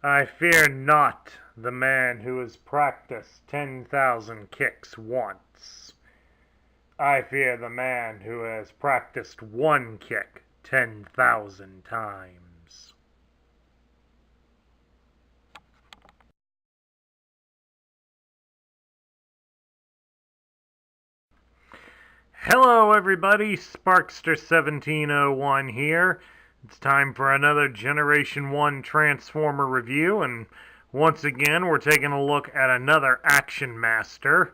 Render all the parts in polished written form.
I fear not the man who has practiced 10,000 kicks once. I fear the man who has practiced one kick 10,000 times. Hello everybody, Sparkster1701 here. It's time for another Generation 1 Transformer review, and once again we're taking a look at another Action Master.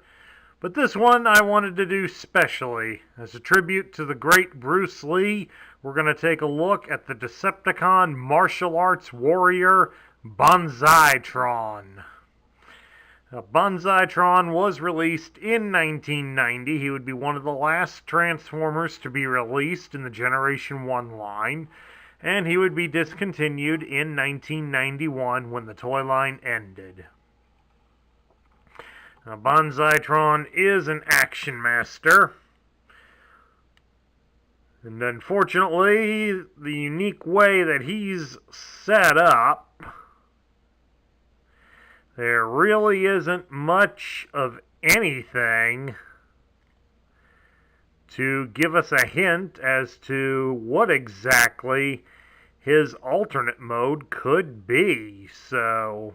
But this one I wanted to do specially. As a tribute to the great Bruce Lee, we're going to take a look at the Decepticon martial arts warrior Banzai Tron. Banzai Tron was released in 1990. He would be one of the last Transformers to be released in the Generation 1 line, and he would be discontinued in 1991 when the toy line ended. Now, Banzai Tron is an Action Master, and unfortunately, the unique way that he's set up, there really isn't much of anything to give us a hint as to what exactly his alternate mode could be. So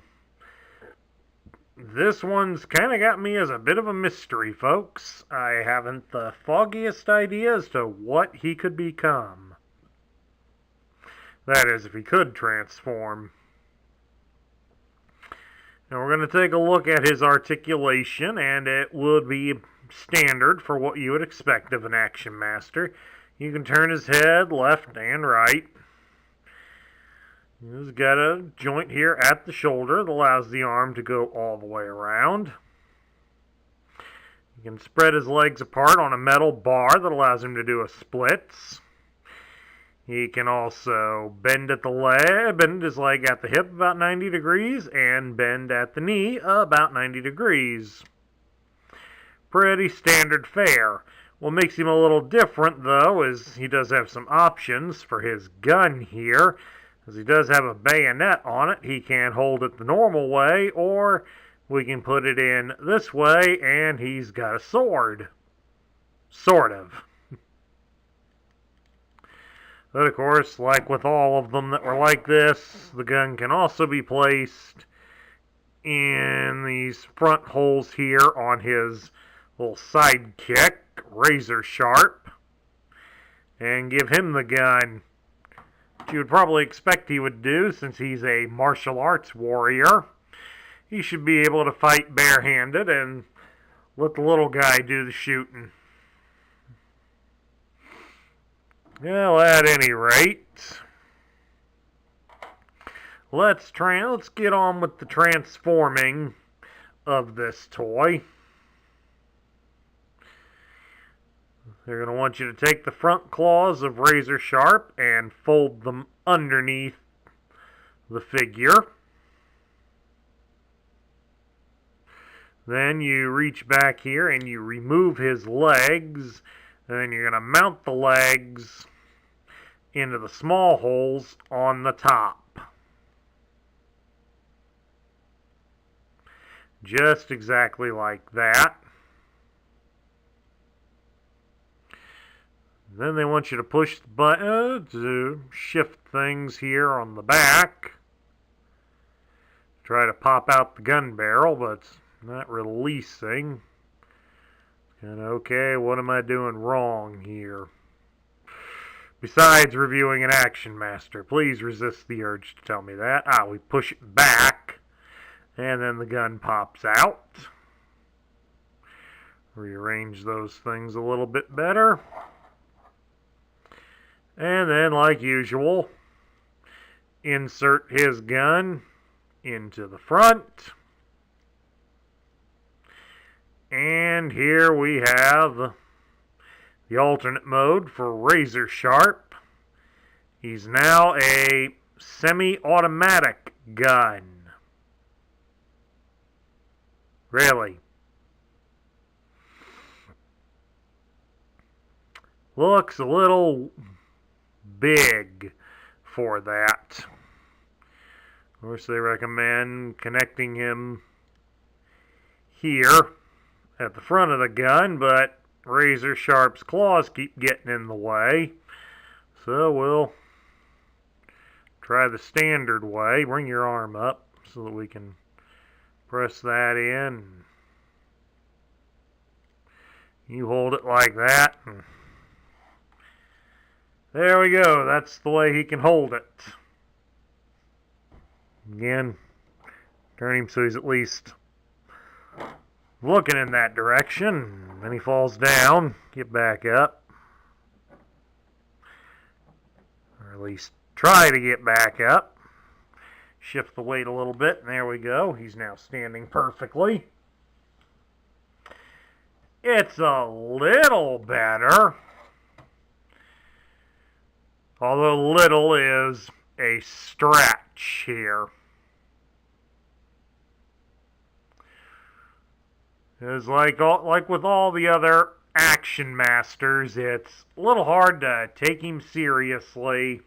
this one's kind of got me as a bit of a mystery, folks. I haven't the foggiest idea as to what he could become. That is, if he could transform. Now we're going to take a look at his articulation, and it would be standard for what you would expect of an Action Master. You can turn his head left and right. He's got a joint here at the shoulder that allows the arm to go all the way around. You can spread his legs apart on a metal bar that allows him to do a splits. He can also bend at the leg, bend his leg at the hip about 90 degrees and bend at the knee about 90 degrees. Pretty standard fare. What makes him a little different, though, is he does have some options for his gun here. As he does have a bayonet on it, he can hold it the normal way, or we can put it in this way, and he's got a sword. Sort of. But of course, like with all of them that were like this, the gun can also be placed in these front holes here on his little sidekick, razor sharp, and give him the gun. Which you would probably expect he would do, since he's a martial arts warrior. He should be able to fight barehanded and let the little guy do the shooting. Well, at any rate, let's get on with the transforming of this toy. They're going to want you to take the front claws of Razor Sharp and fold them underneath the figure. Then you reach back here and you remove his legs. And then you're going to mount the legs into the small holes on the top. Just exactly like that. Then they want you to push the button to shift things here on the back. Try to pop out the gun barrel, but it's not releasing. And okay, what am I doing wrong here? Besides reviewing an Action Master, please resist the urge to tell me that. We push it back, and then the gun pops out. Rearrange those things a little bit better. And then, like usual, insert his gun into the front. And here we have the alternate mode for Razor Sharp. He's now a semi-automatic gun. Really. Looks a little big for that. Of course, they recommend connecting him here at the front of the gun, but Razor Sharp's claws keep getting in the way. So we'll try the standard way. Bring your arm up so that we can press that in. You hold it like that. And there we go. That's the way he can hold it. Again, turn him so he's at least looking in that direction. Then he falls down. Get back up. Or at least try to get back up. Shift the weight a little bit, and there we go. He's now standing perfectly. It's a little better. Although little is a stretch here. It's like with all the other Action Masters, it's a little hard to take him seriously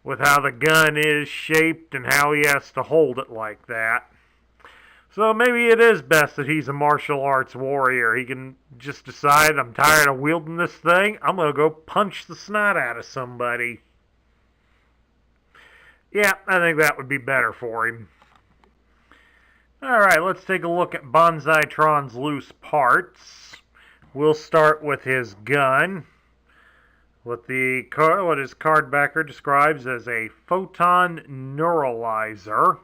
with how the gun is shaped and how he has to hold it like that. So maybe it is best that he's a martial arts warrior. He can just decide, I'm tired of wielding this thing, I'm going to go punch the snot out of somebody. Yeah, I think that would be better for him. Alright, let's take a look at Banzai Tron's loose parts. We'll start with his gun. What his card backer describes as a photon neuralizer.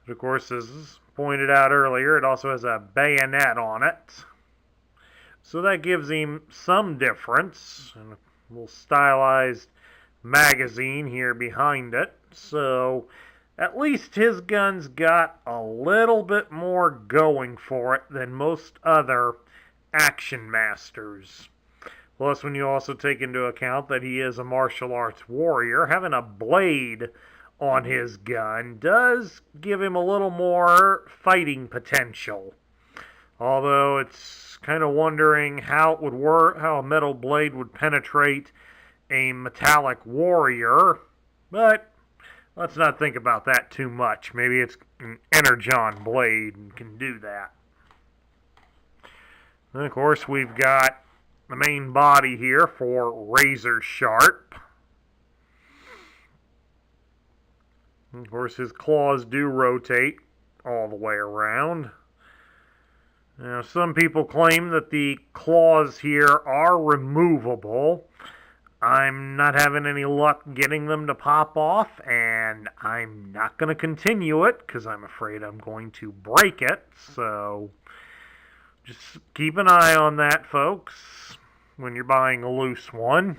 But of course, as pointed out earlier, it also has a bayonet on it. So that gives him some difference. And a little stylized magazine here behind it. So at least his gun's got a little bit more going for it than most other Action Masters. Plus, when you also take into account that he is a martial arts warrior, having a blade on his gun does give him a little more fighting potential. Although it's kind of wondering how it would work, how a metal blade would penetrate a metallic warrior. But let's not think about that too much. Maybe it's an energon blade and can do that. And of course, we've got the main body here for Razor Sharp. And of course, his claws do rotate all the way around. Now, some people claim that the claws here are removable. I'm not having any luck getting them to pop off, and I'm not going to continue it because I'm afraid I'm going to break it. So just keep an eye on that, folks, when you're buying a loose one.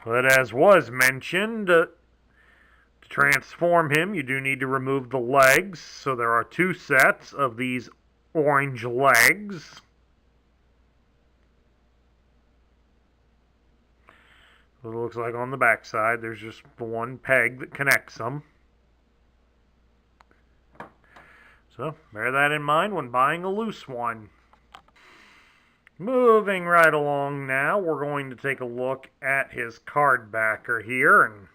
But as was mentioned, to transform him, you do need to remove the legs. So there are two sets of these orange legs. What it looks like on the back side, there's just the one peg that connects them. So bear that in mind when buying a loose one. Moving right along now, we're going to take a look at his card backer here, and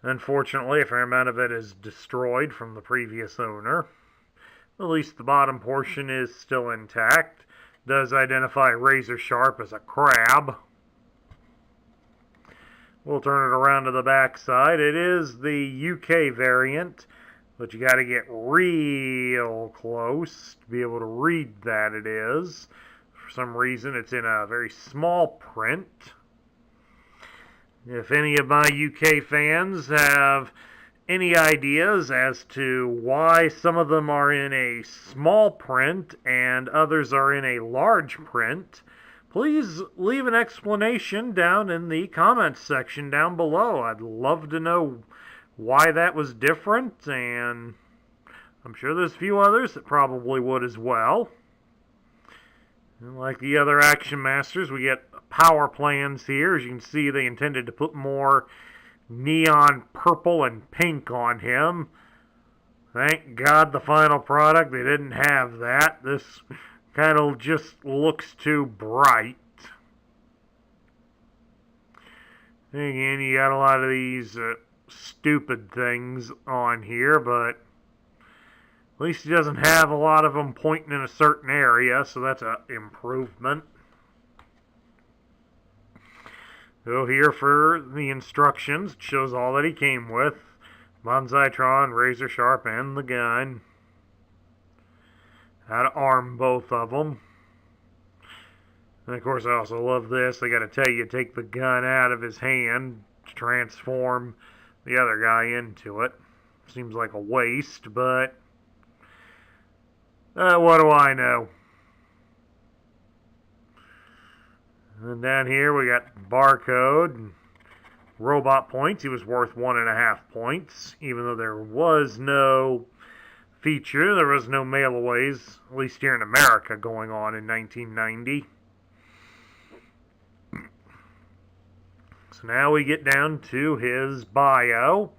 unfortunately a fair amount of it is destroyed from the previous owner. At least the bottom portion is still intact. It does identify Razor Sharp as a crab. We'll turn it around to the back side. It is the UK variant, but you got to get real close to be able to read that it is. For some reason, it's in a very small print. If any of my UK fans have any ideas as to why some of them are in a small print and others are in a large print, please leave an explanation down in the comments section down below. I'd love to know why that was different, and I'm sure there's a few others that probably would as well. And like the other Action Masters, we get power plans here. As you can see, they intended to put more neon purple and pink on him. Thank God the final product, they didn't have that. This kind of just looks too bright. And again, you got a lot of these stupid things on here, but at least he doesn't have a lot of them pointing in a certain area, so that's an improvement. So here for the instructions, it shows all that he came with. Banzai Tron, razor sharp, and the gun. How to arm both of them. And of course I also love this. They got to tell you to take the gun out of his hand to transform the other guy into it. Seems like a waste, but what do I know? And down here we got barcode and robot points. He was worth 1.5 points, even though there was no feature. There was no mail-aways, at least here in America, going on in 1990. So now we get down to his bio.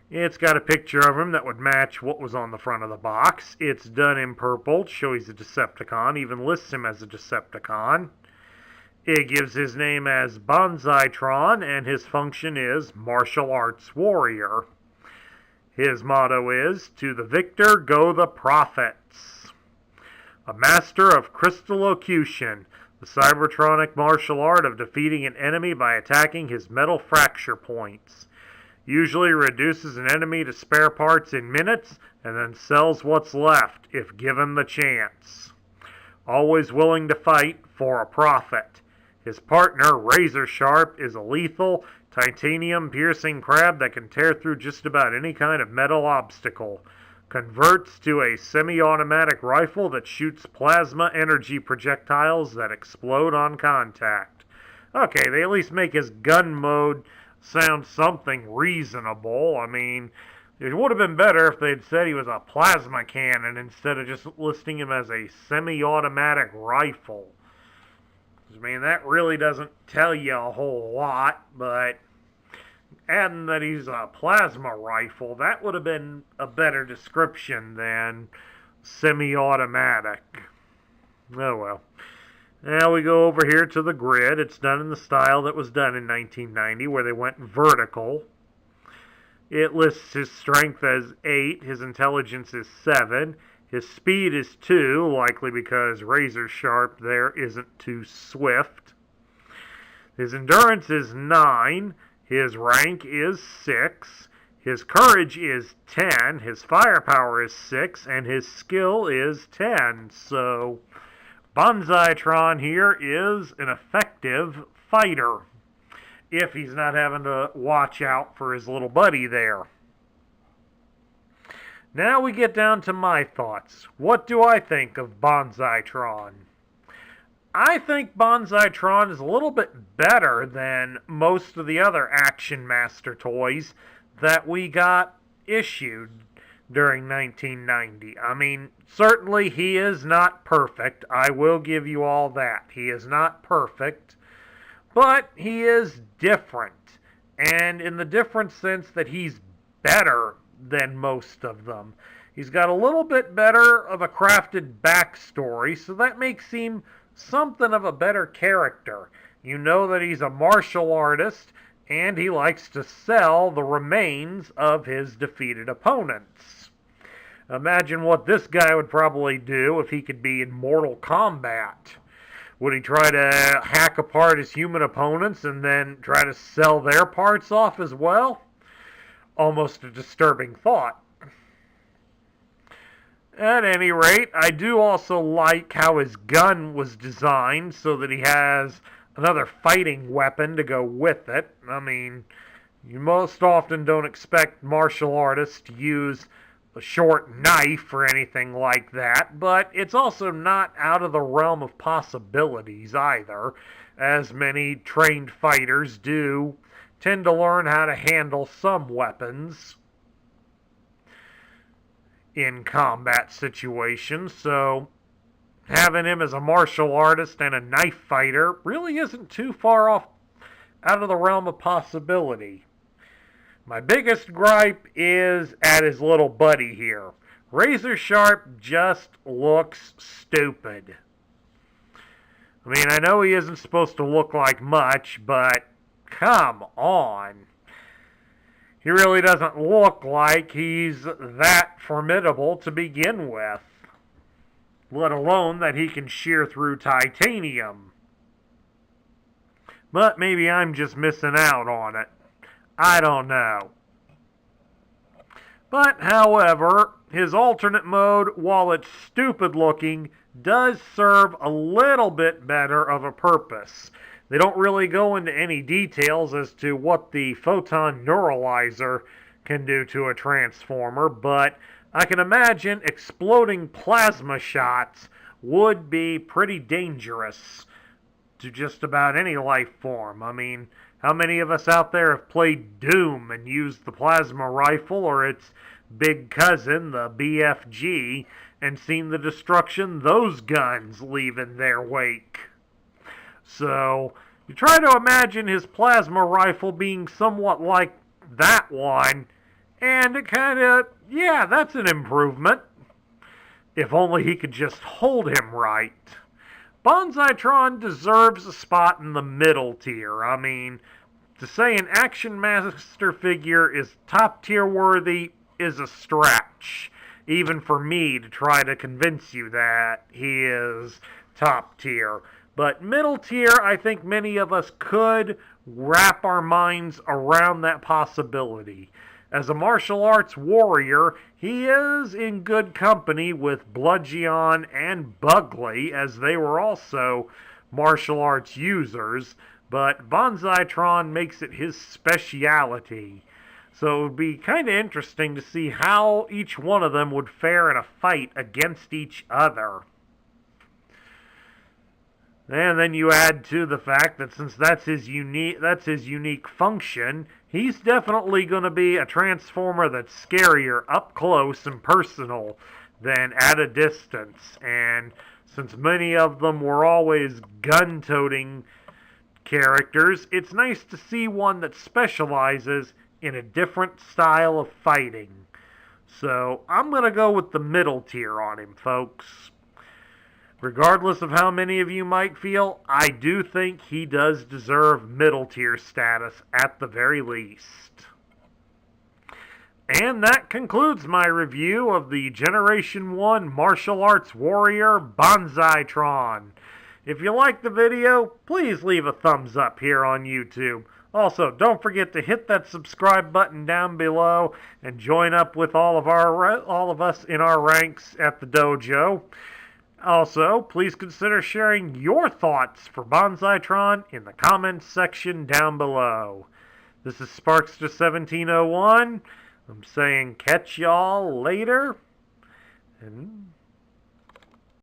It's got a picture of him that would match what was on the front of the box. It's done in purple to show he's a Decepticon, even lists him as a Decepticon. It gives his name as Banzai Tron, and his function is Martial Arts Warrior. His motto is, "To the victor go the profits." A master of crystallocution, the cybertronic martial art of defeating an enemy by attacking his metal fracture points. Usually reduces an enemy to spare parts in minutes and then sells what's left if given the chance. Always willing to fight for a profit. His partner, Razor Sharp, is a lethal, titanium-piercing crab that can tear through just about any kind of metal obstacle. Converts to a semi-automatic rifle that shoots plasma energy projectiles that explode on contact. Okay, they at least make his gun mode sound something reasonable. I mean, it would have been better if they'd said he was a plasma cannon instead of just listing him as a semi-automatic rifle. I mean, that really doesn't tell you a whole lot, but adding that he's a plasma rifle, that would have been a better description than semi-automatic. Oh well. Now we go over here to the grid. It's done in the style that was done in 1990, where they went vertical. It lists his strength as 8, his intelligence is 7, his speed is 2, likely because Razor Sharp there isn't too swift. His endurance is 9, his rank is 6, his courage is 10, his firepower is 6, and his skill is 10. So Banzai Tron here is an effective fighter, if he's not having to watch out for his little buddy there. Now we get down to my thoughts. What do I think of Banzai Tron? I think Banzai Tron is a little bit better than most of the other Action Master toys that we got issued during 1990. I mean, certainly he is not perfect. I will give you all that. He is not perfect, but he is different. And in the different sense that he's better than most of them. He's got a little bit better of a crafted backstory, so that makes him something of a better character. You know that he's a martial artist, and he likes to sell the remains of his defeated opponents. Imagine what this guy would probably do if he could be in Mortal Kombat. Would he try to hack apart his human opponents and then try to sell their parts off as well? Almost a disturbing thought. At any rate, I do also like how his gun was designed so that he has another fighting weapon to go with it. I mean, you most often don't expect martial artists to use a short knife or anything like that, but it's also not out of the realm of possibilities either, as many trained fighters do tend to learn how to handle some weapons in combat situations, so having him as a martial artist and a knife fighter really isn't too far off out of the realm of possibility. My biggest gripe is at his little buddy here. Razor Sharp just looks stupid. I mean, I know he isn't supposed to look like much, but come on. He really doesn't look like he's that formidable to begin with, let alone that he can shear through titanium. But maybe I'm just missing out on it. I don't know. But, however, his alternate mode, while it's stupid looking, does serve a little bit better of a purpose. They don't really go into any details as to what the photon neuralizer can do to a transformer, but I can imagine exploding plasma shots would be pretty dangerous to just about any life form. I mean, how many of us out there have played Doom and used the plasma rifle or its big cousin, the BFG, and seen the destruction those guns leave in their wake? So, you try to imagine his plasma rifle being somewhat like that one, and it yeah, that's an improvement. If only he could just hold him right. Banzai Tron deserves a spot in the middle tier. I mean, to say an Action Master figure is top tier worthy is a stretch, even for me to try to convince you that he is top tier. But middle tier, I think many of us could wrap our minds around that possibility. As a martial arts warrior, he is in good company with Bludgeon and Bugley, as they were also martial arts users, but Banzai Tron makes it his speciality. So it would be kind of interesting to see how each one of them would fare in a fight against each other. And then you add to the fact that since that's his unique function, he's definitely going to be a transformer that's scarier up close and personal than at a distance. And since many of them were always gun-toting characters, it's nice to see one that specializes in a different style of fighting. So I'm going to go with the middle tier on him, folks. Regardless of how many of you might feel, I do think he does deserve middle tier status at the very least. And that concludes my review of the Generation 1 Martial Arts Warrior Banzai Tron. If you liked the video, please leave a thumbs up here on YouTube. Also, don't forget to hit that subscribe button down below and join up with all of us in our ranks at the dojo. Also, please consider sharing your thoughts for Banzai Tron in the comments section down below. This is Sparkster1701. I'm saying catch y'all later, and